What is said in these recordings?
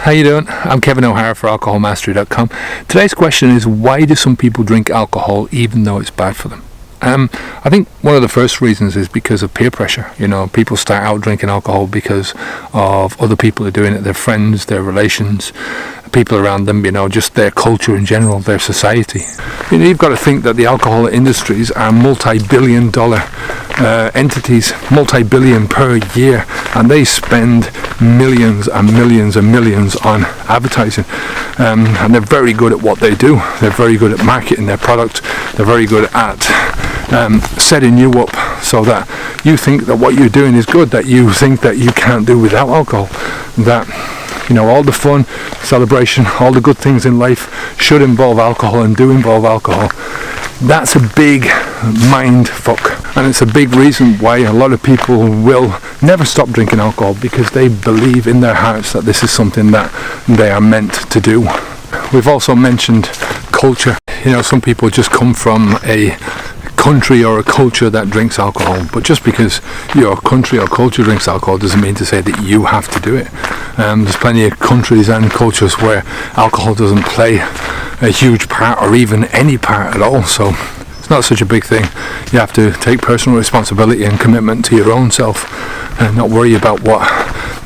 how you doing? I'm Kevin O'Hara for alcoholmastery.com. Today's question is, why do some people drink alcohol even though it's bad for them? I think one of the first reasons is because of peer pressure. You know, people start out drinking alcohol because of other people are doing it, their friends, their relations, people around them, you know, just their culture in general, their society. You know, you've got to think that the alcohol industries are multi-billion dollar entities, multi-billion per year, and they spend millions and millions and millions on advertising, and they're very good at what they do. They're very good at marketing their product. They're very good at setting you up so that you think that what you're doing is good, that you think that you can't do without alcohol, that, you know, all the fun, celebration, all the good things in life should involve alcohol and do involve alcohol. That's a big mind fuck, and it's a big reason why a lot of people will never stop drinking alcohol, because they believe in their hearts that this is something that they are meant to do. We've also mentioned culture. You know, some people just come from a country or a culture that drinks alcohol, but just because your country or culture drinks alcohol doesn't mean to say that you have to do it. There's plenty of countries and cultures where alcohol doesn't play a huge part or even any part at all, so it's not such a big thing. You have to take personal responsibility and commitment to your own self and not worry about what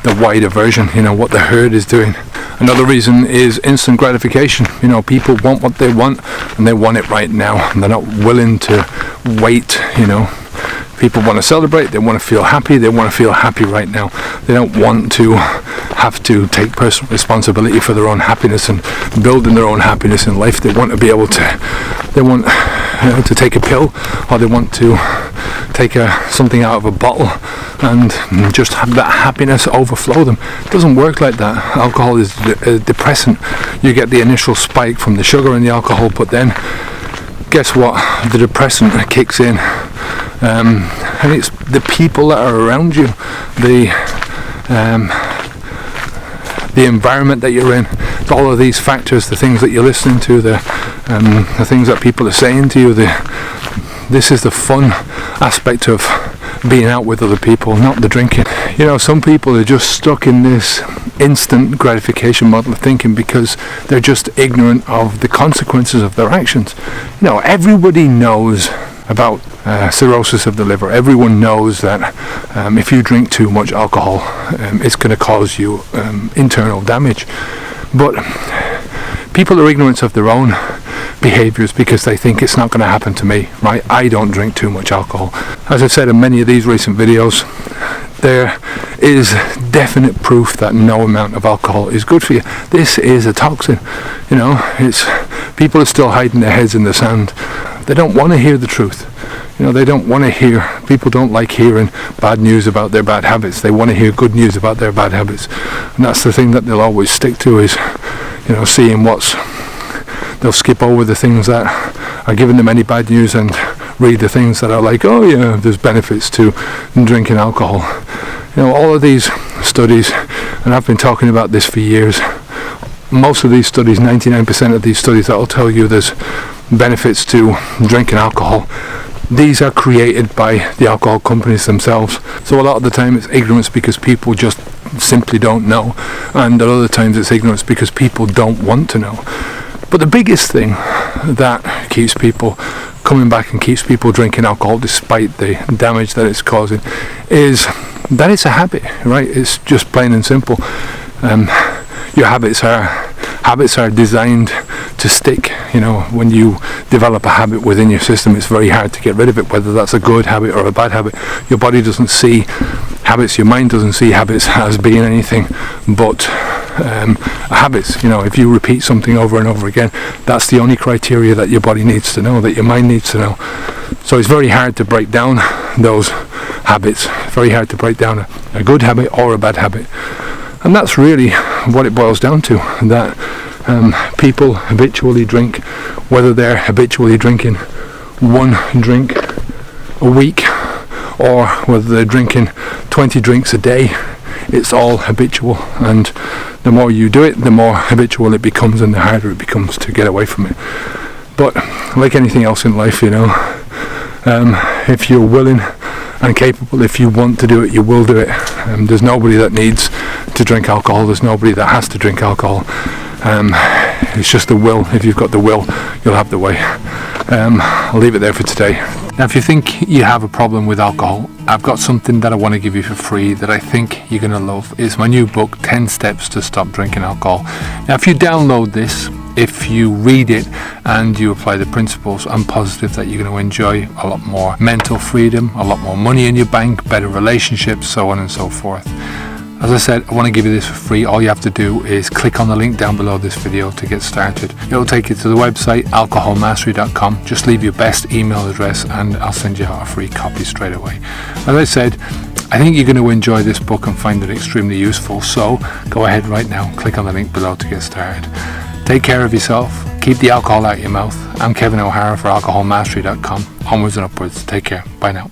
the wider version, you know, what the herd is doing. Another reason is instant gratification. You know, people want what they want, and they want it right now, and they're not willing to wait. You know, people want to celebrate, they want to feel happy, they want to feel happy right now. They don't want to have to take personal responsibility for their own happiness and building their own happiness in life. They want to be able to, they want to take a pill, or they want to take something out of a bottle and just have that happiness overflow them. It doesn't work like that. Alcohol is a depressant. You get the initial spike from the sugar and the alcohol, but then guess what? The depressant kicks in, and it's the people that are around you, the environment that you're in, all of these factors, the things that you're listening to, the things that people are saying to you. This is the fun aspect of being out with other people, not the drinking. You know, some people are just stuck in this instant gratification model of thinking because they're just ignorant of the consequences of their actions. You know, everybody knows about cirrhosis of the liver. Everyone knows that if you drink too much alcohol, it's going to cause you internal damage. But people are ignorant of their own behaviors because they think it's not going to happen to me, right? I don't drink too much alcohol. As I've said in many of these recent videos, there is definite proof that no amount of alcohol is good for you. This is a toxin. You know, it's people are still hiding their heads in the sand. They don't want to hear the truth. You know, they don't want to hear, people don't like hearing bad news about their bad habits. They want to hear good news about their bad habits. And that's the thing that they'll always stick to, is, you know, seeing they'll skip over the things that are giving them any bad news and read the things that are like, oh yeah, there's benefits to drinking alcohol. You know, all of these studies, and I've been talking about this for years, most of these studies, 99% of these studies that will tell you there's benefits to drinking alcohol, these are created by the alcohol companies themselves. So a lot of the time it's ignorance because people just simply don't know, and at other times it's ignorance because people don't want to know. But the biggest thing that keeps people coming back and keeps people drinking alcohol despite the damage that it's causing is that it's a habit, right? It's just plain and simple. Your habits are designed to stick. You know, when you develop a habit within your system, it's very hard to get rid of it, whether that's a good habit or a bad habit. Your body doesn't see habits, your mind doesn't see habits as being anything but habits. You know, if you repeat something over and over again, that's the only criteria that your body needs to know, that your mind needs to know. So it's very hard to break down those habits, very hard to break down a good habit or a bad habit. And that's really what it boils down to, that people habitually drink, whether they're habitually drinking one drink a week or whether they're drinking 20 drinks a day. It's all habitual, and the more you do it, the more habitual it becomes and the harder it becomes to get away from it. But like anything else in life, you know, if you're willing and capable. If you want to do it, you will do it. There's nobody that needs to drink alcohol. There's nobody that has to drink alcohol. It's just the will. If you've got the will, you'll have the way. I'll leave it there for today. Now, if you think you have a problem with alcohol, I've got something that I want to give you for free that I think you're going to love. It's my new book, 10 Steps to Stop Drinking Alcohol. Now, if you download this, if you read it and you apply the principles, I'm positive that you're going to enjoy a lot more mental freedom, a lot more money in your bank, better relationships, so on and so forth. As I said, I want to give you this for free. All you have to do is click on the link down below this video to get started. It'll take you to the website, alcoholmastery.com. Just leave your best email address and I'll send you out a free copy straight away. As I said, I think you're going to enjoy this book and find it extremely useful. So go ahead right now, click on the link below to get started. Take care of yourself. Keep the alcohol out of your mouth. I'm Kevin O'Hara for alcoholmastery.com. Onwards and upwards. Take care. Bye now.